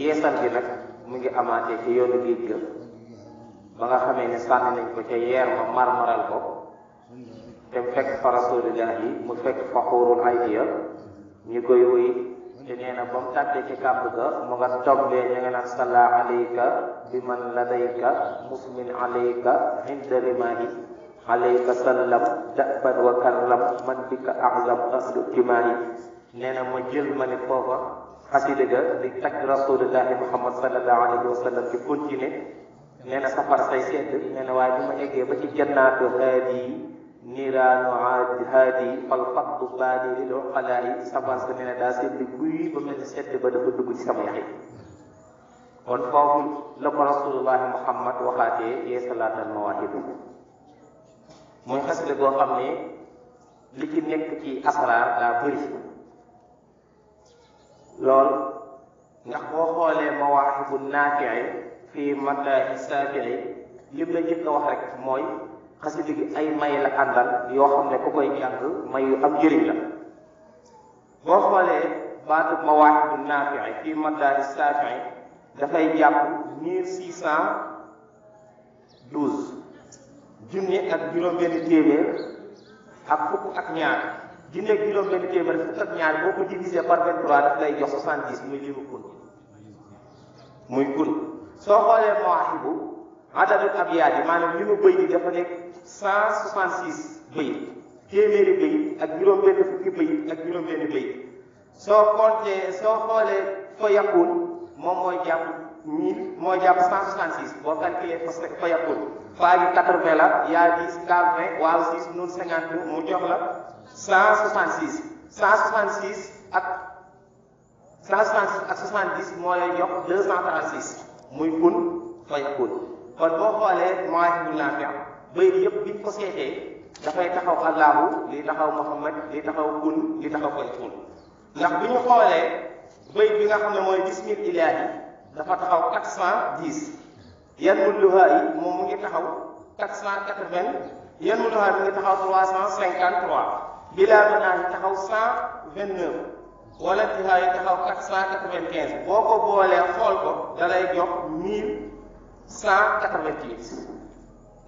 yeesal gi nag mu ngi amaatee ci yoonu géej ga ba nga xamee ne sànni nañ ko ca yeer ma marmaral ko te mu fekk fa rasulillahi mu fekk fa xuurul aydiya ñu koy wuy te nee na ba mu tàbbee ci kàmb ga mu nga tombee ñu nga naan salla alayka bi man ladayka musmin alayka inda rimahi alayka sallam daban wa karram man bika a'lam ahlu timahi nee na ma jël ma ne foofa xasida ga di tagg rasulillahi muhammad sallallahu alayhi wa sallam di continuer nee na safar say sedd nee na waaye bi ma eggee ba ci jannaatu haadi niiraanu haadi fal faddu baadi lil uqalaa'i safar sa nee na daa sedd guy ba mel ni sedd ba dafa dugg ci sama yax yi kon foofu la ko rasulullahi muhammad waxaatee yee salaatal mawaahibu muy xasida goo xam ne li ci nekk ci asraar daa bëri lool ndax boo xoolee mawaahibu naafi'i fii madaahi saafi'i lim la njëkk a wax rek mooy xasida gi ay may la àndal yoo xam ne ku koy jàng may yu am njëriñ la boo xoolee baatu mawaahibu naafi'i fii madaahi saafi'i dafay jàpp 1612 junne ak juróom-benn téeméer ak fukk ak ñaar junne ak juróom-benn téeméer fukk ak ñaar boo ko divisé par 23 daf lay jox 70 muy limu kun muy kun soo xoolee mawaahibu adadul abyaat yi maanaam li mu bëy di dafa nekk 166 bëy téeméeri bëy ak juróom-benn fukki bëy ak juróom-benn bëy soo compté soo xoolee fa yakun moom mooy jàpp 1000 mooy jàpp 166 boo calculé fa yakun faa gi 80 la yaa 10 40 waaw 6 nun 50 mu jox la 166 166 ak 166 ak 70 moo lay jox 236 muy kun fa yakun kon boo xoolee mawaahibu naafi' bëy bi yëpp biñ ko seetee dafay taxaw allahu li taxaw muhammad li taxaw kun li taxaw fa yakun ndax bi ñu xoolee bëy bi nga xam ne mooy bismil ilaahi dafa taxaw 410 yan mu luhaa yi moom mu ngi taxaw 480 yan mu luhaa mi ngi taxaw 353 bilaa banaa yi taxaw 129 wala tihaa yi taxaw 495 boo ko boolee xool ko da lay jox 1188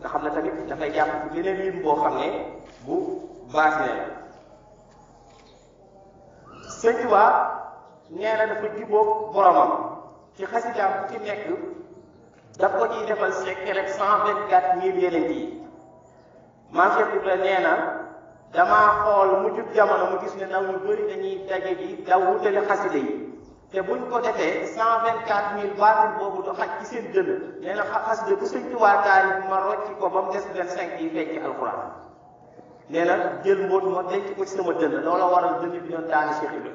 nga xam ne tamit dafay jàpp ci beneen lim boo xam ne bu baatine la Sëñ Tuubaa nee na dafa jubóog boromam ci xasidaam bu ci nekk daf ko ciy defal secret 124 000 yeneen yi Maam Cheikh Ibra nee na damaa xool mu jub jamono mu gis ne ndaw ñu bëri dañuy daje ji daw wutale xasida yi te buñ ko defee 124 000 baatin boobu du xaj ci seen dënn nee na xasida bu Sëñ Tuubaa taalif ma rocci ko ba mu des 25 yi fekk ci alxuraan nee na jël mbóot ma denc ko ci sama dënn loola waral dënn bi doon daani Cheikh Ibra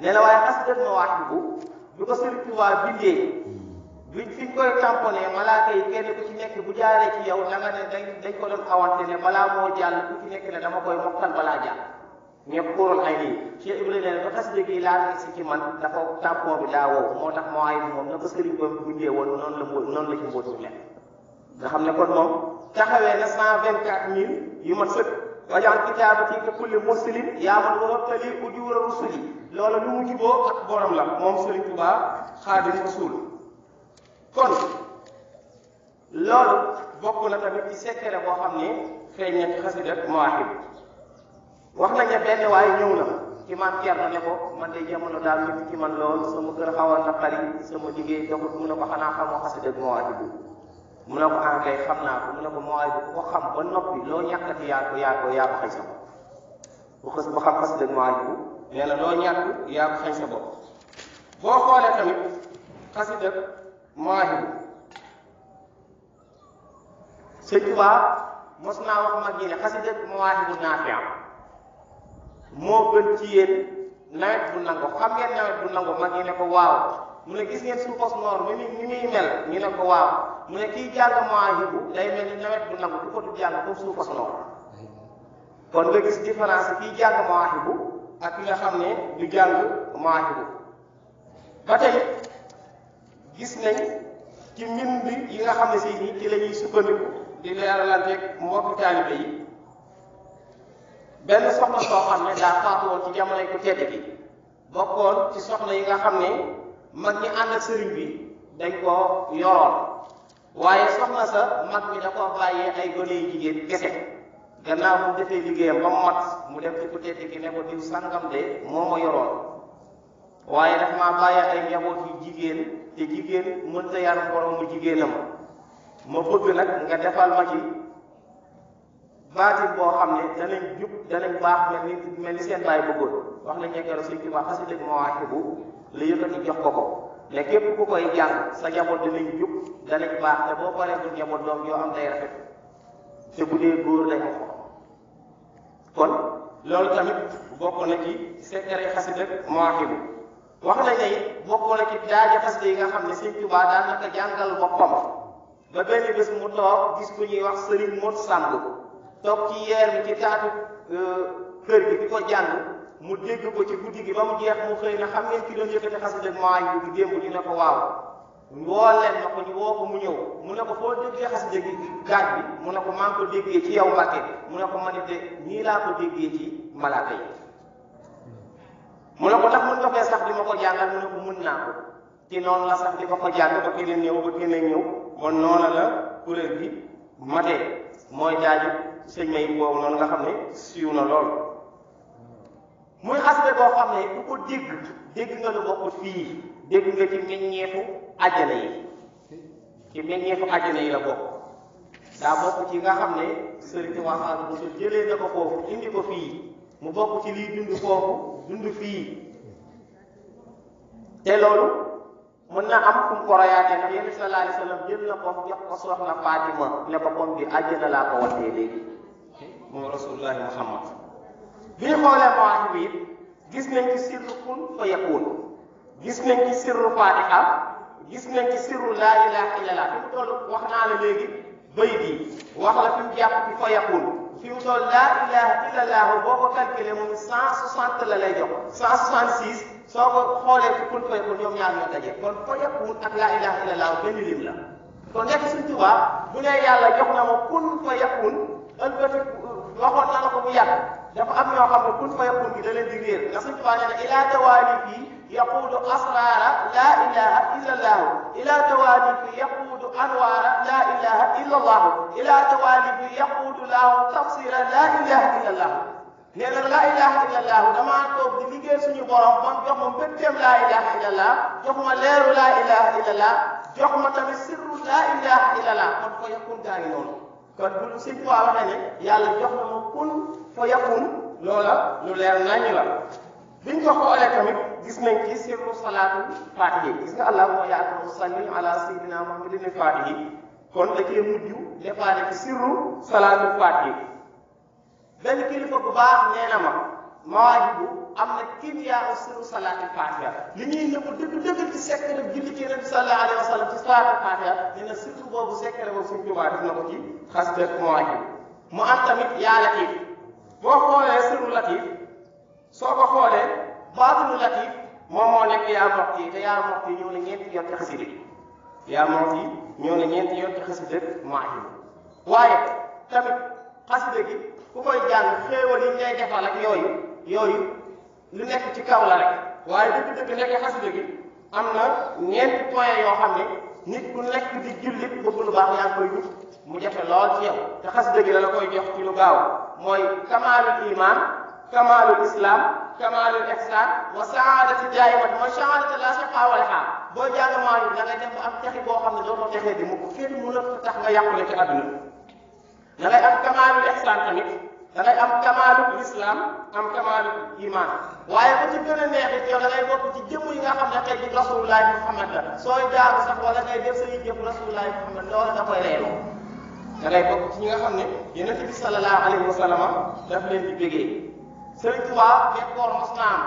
nee na waaye xasida Mawaahibu bi ko Sëriñ Tuubaa bindee bi fi ñu koy tamponné malaaka yi kenn ku ci nekk bu jaaree ci yow da nga ne dañ ko doon awante ne balaa moo jàll ku ci nekk ne dama koy mokkal balaa jàll ñëpp xuural ay nii Cheikh Ibrahima ne ba xasida gi laa si ci man dafa tampon bi daa wow moo tax Mawaahibu moom na ko sëriñ ba bindee woon noonu la ci mbóot mi nekk nga xam ne kon moom taxawee na 124 000 yu mat sëkk wajal kitaabati ka kulli mursalin yaa man wahabtali ujuura rusuli loolu lu mu juboo ak borom la moom Sëriñ Tuubaa Xaadimu Rasuul kon loolu bokk na tamit ci secret boo xam ne feeñ na ci xasida Mawaahibu wax nañ ne benn waaye ñëw na ci maam Thierno ne ko man de jamono daal métti ci man lool sama kër xaw a naqari sama liggéey doxut mu ne ko xanaa xamoo xasida Mawaahibu mu ne ko ah kay xam naa ko mu ne ko Mawaahibu ku ko xam ba noppi loo ñàkkati yaa ko xëy sa bopp bu xës ba xam xasida Mawaahibu nee na loo ñàkk yaa ko xëy sa bopp boo xoolee tamit xasida Mawaahibu Sëñ Tuubaa mos naa wax mag ñi ne xasida Mawaahibu naafi'a moo gën ci yéen nawet bu nangu xam ngeen nawet bu nangu mag ñi ne ko waaw mu ne gis ngeen suufas noor ni muy mel ñu ne ko waaw mu ne kiy jàng Mawaahibu day mel ni nawet bu nangu du ko du jàng comme suufas noor kon nga gis différence kiy jàng Mawaahibu ak ki nga xam ne du jàng Mawaahibu ba tey gis nañ ci mbind yi nga xam ne si nii ci la ñuy sukkandiku di leeralanteeg mbokki taalibe yi benn soxna soo xam ne daa faatu woon ci jamonoy ku tedd gi bokkoon ci soxna yi nga xam ne mag ñi ànd ak sëriñ bi dañ koo yoroon waaye soxna sa mag mi da koo bàyyee ay gone yu jigéen kese gannaaw bu defee liggéeyam ba mu mat mu dem ci ku tedd ki ne ko diw sangam de moo ma yoroon waaye daf maa bàyyee ay njaboot yu jigéen te jigéen mënta yar boroomu jigéenam ma bëgg nag nga defal ma ci baatin boo xam ne danañ jub danañ baax mel ni seen baay bëggoon wax nañ nekkero Sëñ Tuubaa xasida Mawaahibu la yëkkati jox ko ne képp ku koy jàng sa njaboot danañ jub danañ baax te boo paree bu njaboot doom yoo am day rafet te bu dee góor day am kon loolu tamit bokk na ci secret xasida Mawaahibu wax nañ ne it bokk na ci daaja xasida yi nga xam ne Sëñ Tuubaa daan na ko jàngal boppam ba benn bés mu toog gis ku ñuy wax Sëriñ Mot Sàmb toog ci yeer mi ci taatu kër gi di ko jàng mu dégg ko ci guddi gi ba mu jeex mu xëy na xam ngeen ki doon yëkkati xasida Mawaahibu bi démb ñu ne ko waaw woo leen na ko ñu woo ko mu ñëw mu ne ko foo déggee xasida gi gaaj bi mu ne ko maa ngi ko déggee ci yow Mbàkke mu ne ko man it de nii laa ko déggee ci malaaka yi mu ne ko ndax mën nga fee sax di ma ko jàngal mu ne ko mën naa ko ci noonu la sax di ko jàng ba keneen ñëw ba keneen ñëw bon noonu la kuréel gi matee mooy daaju sëñ may boobu noonu nga xam ne siiw na lool muy xasida boo xam ne ku ko dégg nga lu bokk fii dégg nga ci meññeefu àjjana yi ci meññeefu àjjana yi la bokk daa bokk ci nga xam ne sëriñ Tuubaa Xaadimu Rasuul jëlee na ko foofu indi ko fii mu bokk ci liy dund foofu dund fii te loolu mën na am fu mu ko royaatee ndax Yonent bi sallallahu alayhi wa sallam jël na ko jox ko soxna Fatima ne ko pom bi àjjana laa ko wattee léegi moom rasulullahi Muhammad bi ñu xoolee Mawaahibu it gis nañ ci sirru kun fa yakun gis nañ ci sirru Fatiha gis nañ ci sirru laa ilaha illallah fi mu toll wax naa la léegi bay bi wax la fi mu jàpp ci fa yakun fi mu toll laa ilaha illallah boo ko calculé moom 160 la lay jox 166 soo ko xoolee ci kun fa yakun ñoom ñaar ñoo daje kon fa yakun ak laa ilaha illallah benn lim la kon nekk Sëñ Tuubaa bu nee yàlla jox na ma kun fa yakun ëlbati waxoon na la ko bu yàgg dafa am ñoo xam ne kun fa yakun gi da leen di réer ndax Sëñ Tuubaa nee na ilaa tawaalifi yaquudu asraara laa ilaha illa allahu ilaa tawaalifi yaquudu anwaara laa ilaha illa allahu ilaa tawaalifi yaquudu laahu tafsira laa ilaha illa allahu nee na laa ilaha illa allahu damaa toog di liggéey suñu borom bon jox ma mbégteem laa ilaha illa allah jox ma leeru laa ilaha illa allah jox ma tamit sirru laa ilaha illa allah kon fa yakun gaa ngi noonu kon bu Sëñ Tuubaa waxee ne yàlla jox na ma kun fa yakun loola lu leer nañu la biñ ko xoolee tamit gis nañ ci sirru salaatu faatihi gis nga allahumma yaa akram salli ala sayyidina muhammadin faatihi kon da cee mujj defaale ci sirru salaatu faatihi benn kilifa bu baax nee na ma Mawaahibu am na kimyaa sirru salaatu faatiha li ñuy nëbb dëgg ci secret julli ci Yonent bi sallallahu alayhi wa sallam ci salaatu faatiha nee na sirru boobu secret boobu Sëñ Tuubaa def na ko ci xasida Mawaahibu mu am tamit yaa Latiif boo xoolee sirru Latiif soo ko xoolee baatinu Latiif moom moo nekk yaa Muxti te yaa Muxti ñëw na ñeenti yoon ci xasida yaa Muxti ñëw na ñeenti yoon ci xasida Mawaahibu waaye tamit xasida gi ku koy jàng xéewal yi ngay defal ak yooyu lu nekk ci kaw la rek waaye dëgg-dëgg nekk xasida gi am na ñeenti point yoo xam ne nit ku nekk di jullit bëgg lu baax yaa ngi koy wut mu jafe lool ci yow te xasida gi la koy jox ci lu gaaw mooy kamaalul iman kamaalul islam kamaalul ihsan wa saadati daa'imat mooy saadati la shaqaa wala xaar boo jàng Mawaahibu da ngay dem ba am texi boo xam ne dootoo texee di mukk kenn mën a tax nga yàqule ci àdduna da ngay am kamaalul ihsan tamit da ngay am kamaalul islam am kamaalul iman waaye ba ci gën a neexit yow da ngay bokk ci jëmm yi nga xam ne xëy na rasulullahi Muhammad la sooy jaamu sax wala ngay def sa jëf rasulullahi Muhammad loola da koy reeloo da ngay bokk ci ñi nga xam ne Yonent bi sallallahu alayhi wa sallam daf leen di bégee Sëriñ Tuubaa fekkoon mos naa am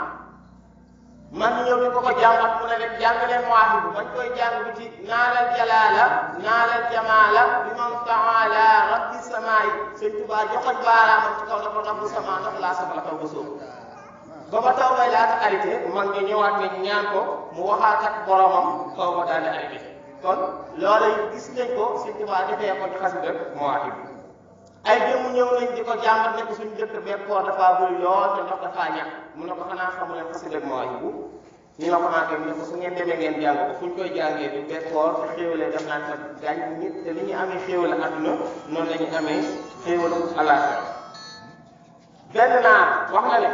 man ñëw di ko jàngat mu ne leen jàng leen Mawaahibu bañ koy jàng bi ci naalal jalaala naalal jamaala bi man taala rabbi samaay Sëriñ Tuubaa joxoñ baaraamam ci kaw dafa rabbu sama ndax laa sama la taw ba sóob ba ba taw bay laata arrêté mag ñi ñëwaat ne ñaan ko mu waxaat ak boromam taw ba daal di arrêté kon loolu gis nañ ko Sëriñ Tuubaa defee ko ci xasida Mawaahibu ay jëmm ñëw nañ di ko jàngat ne ko suñu dëkk bekkoor dafa bëri lool te ndox dafa ñàkk mu ne ko xanaa xamu leen xasida Mawaahibu ni ma ko màggee ne ko su ngeen demee ngeen jàng ko fu ñu koy jàngee du bekkoor te xéewalee def naan kat gaañ nit te li ñu amee xéewal àdduna noonu la ñu amee xéewalu àllaaxira benn naar wax na ne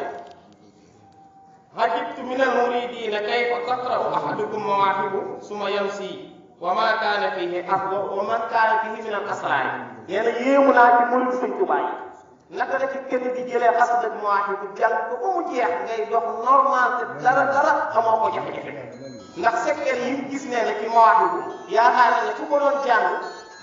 ajibtu min al muridina kayfa taqra'u ahadukum mawaahibu suma yamsi wa ma kaana fihi afdal wa man kaana fihi min al asraar nee na yéemu naa ci murid Sëñ Tuubaa yi naka la ci kenn di jëlee xasida ak mawaahibu jàng ko ba mu jeex ngay dox normal te dara xamoo ko jafe-jafe ndax secret yi gis nee na ci mawaahibu yaakaar na ne ku ko doon jàng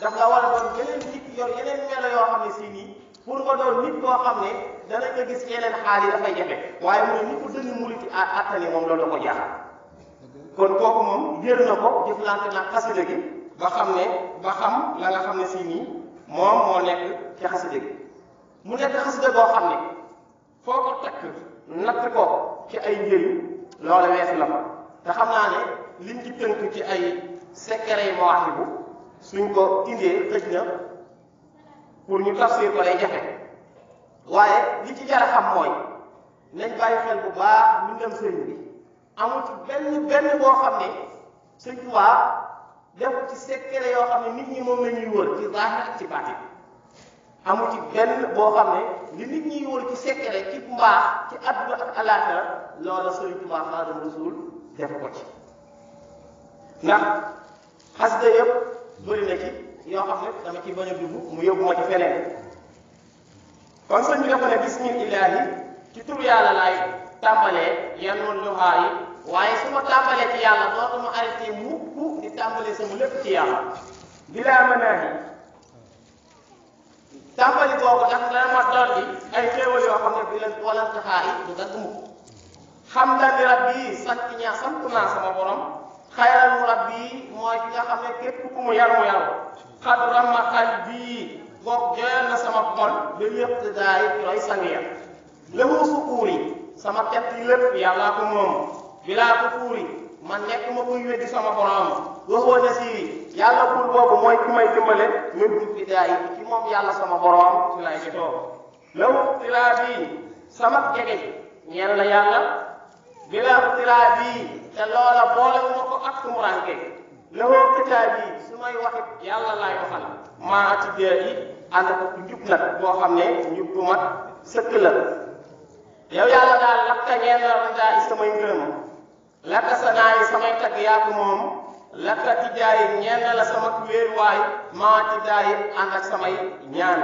daf la war a doon yeneen nit yor yeneen melo yoo xam ne si nii pour nga doon nit koo xam ne dana nga gis yeneen xaal yi dafay jafe waaye mooy ni ko dënn murit attani moom loolu da ko jaaxal kon kooku moom yër na ko jëflante na xasida gi ba xam la nga xam ne si nii moom moo nekk ci xasida gi mu nekk xasida goo xam ne foo ko takk natt ko ci ay njëriñ loola weesu la fa te xam naa ne liñ ci tënk ci ay secret yi mawaahibu suñ ko indee xëj na pour ñu tafsir ko lay jafe waaye li ci jar a xam mooy nañ bàyyi xel bu baax mbindam sëriñ bi amul ci benn boo xam ne Sëñ Tuubaa def ci secret yoo xam ne nit ñi moom la ñuy wër ci zaahir ak ci baatin amul ci benn boo xam ne li nit ñi wër ci secret ci mbaax ci àdduna ak alaaxira loola Sëñ Tuubaa Xaadimu Rasuul def ko ci ndax xasida yëpp bëri na ci yoo xam ne dama ci bañ a dugg mu yóbbu ma ci feneen kon sëñ bi dafa ne bismillahi ci tur yàlla laay tàmbalee yan woon luxaa yi waaye su ma tàmbalee ci yàlla dootuma arrêté mukk di tàmbalee sama lépp ci yàlla bilaa manaahi tàmbali boobu ndax dana ma dolli ay xéewal yoo xam ne bi leen wala taxaa yi du dagg mukk xamdan li rabbi sant naa sama borom xayral mu rabbi mooy ki nga xam ne képp ku mu yar mu yaru xad rama xal bii boog joyal na sama xol ba yëpp daay roy sangiya lëmu sukuuri sama ket yi lépp yàllaa ko moom bilaa ko fuuri man nekk ma koy weddi sama borom waxoo na si yàlla bul boobu mooy ki may dimbale min dum bidaay ci moom yàlla sama borom ci lay jotoo law tilaa bii sama jege ñeel na yàlla bilaa tilaa bii te loola boolewuma ko ak tumuranke lawoo kitaab yi su may waxit yàlla laay waxal maa ci dee yi ànd ko njub nag boo xam ne njub bu mat sëkk la yow yàlla daal lakka ñeel la radaa yi samay ngërëm lakka sanaa yi samay tagg yaa ko moom lakka tijaayi ñeel na la sama wéeruwaay maa ci daayi ànd ak samay ñaan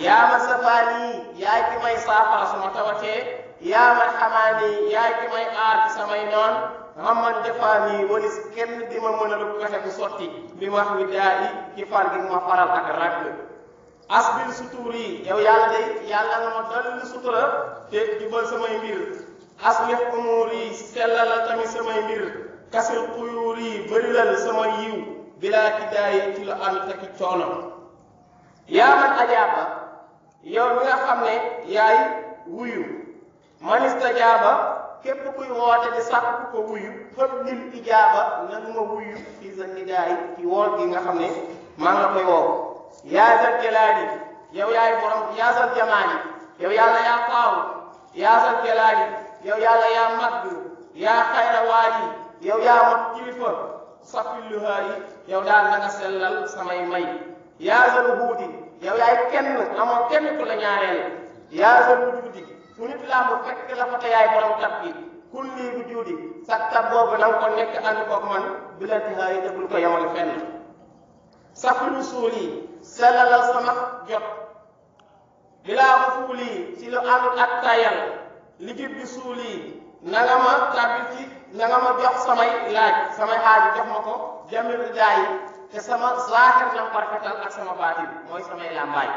yaa ma safaani yaay ki may saafara sama tawatee yaa ma xamaani yaay ki may aar ci samay noon xaman defaani walis kenn di ma mën a lu pexe bu sotti bi ma wax wi daa yi ci far gi ma faral ak rakk asbil sutuur yi yow yàlla day yàlla nga ma dolli sutura te jubal samay mbir aslih umuur yi sellalal tamit samay mbir kasil xuyuur yi bërilal sama yiw bilaa ki daay ci la ànd taki coono yaa man ajaaba yow mi nga xam ne yaay wuyu man istajaaba képp kuy woote di sàkk ko wuyu fëpp lil ijaaba nag ma wuyu fii sa nidaay ci wool gi nga xam ne maa nga koy woo yaa zal jalaali yow yaay borom yaa zal jamaali yow yàlla yaa xaaw yaa zal jalaali yow yàlla yaa màgg yaa xayra waali yow yaa mat kilifa safilluhaa yi yow daal na nga sellal samay may yaa zal huudi yow yaay kenn amoo kenn ku la ñaareel yaa zal wujudi fu nit laa mu fekk la fa te yaay borom tab gi kun lii bu juudi sa tab boobu na nga ko nekk ànd koog man bi la tihaa yi déglu ko yemale fenn safilu suul yi sellalal sama jot bilaa ko fuul yi ci lu àndul ak tayal li jib bi suul yi na nga ma tàbbil ci na nga ma jox samay laaj samay xaaji jox ma ko jamil daay te sama zaaxir na ko rafetal ak sama baatin mooy samay làmbaay